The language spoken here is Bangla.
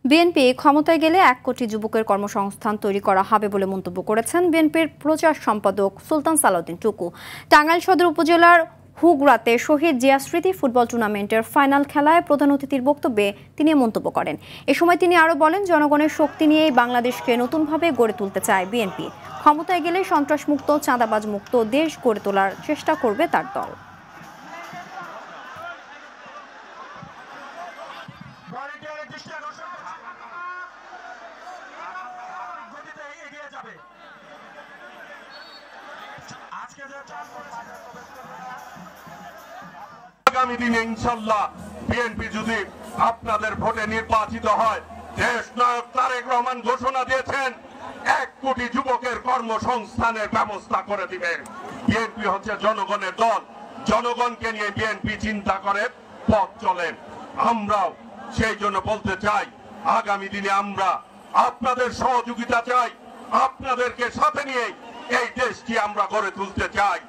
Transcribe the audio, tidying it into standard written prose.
বিএনপি ক্ষমতায় গেলে 1 কোটি যুবকের কর্মসংস্থান তৈরি করা হবে বলে মন্তব্য করেছেন বিএনপির প্রচার সম্পাদক সুলতান সালাউদ্দিন টুকু। টাঙ্গাইল সদর উপজেলার হুগরাতে শহীদ জিয়া স্মৃতি ফুটবল টুর্নামেন্টের ফাইনাল খেলায় প্রধান অতিথির বক্তব্যে তিনি মন্তব্য করেন। এ সময় তিনি আরও বলেন, জনগণের শক্তি নিয়েই বাংলাদেশকে নতুনভাবে গড়ে তুলতে চায় বিএনপি। ক্ষমতায় গেলে সন্ত্রাসমুক্ত, চাঁদাবাজ মুক্ত দেশ গড়ে তোলার চেষ্টা করবে তার দল। আগামী দিনে ইনশাল্লাহ বিএনপি যদি আপনাদের ভোটে নির্বাচিত হয়, দেশ নায়ক তারেক রহমান ঘোষণা দিয়েছেন 1 কোটি যুবকের কর্মসংস্থানের ব্যবস্থা করে দিবেন। বিএনপি হচ্ছে জনগণের দল, জনগণকে নিয়ে বিএনপি চিন্তা করে পথ চলেন। আমরাও সেই জন্য বলতে চাই, আগামী দিনে আমরা আপনাদের সহযোগিতা চাই, আপনাদেরকে সাথে নিয়ে এই দেশটি আমরা গড়ে তুলতে চাই।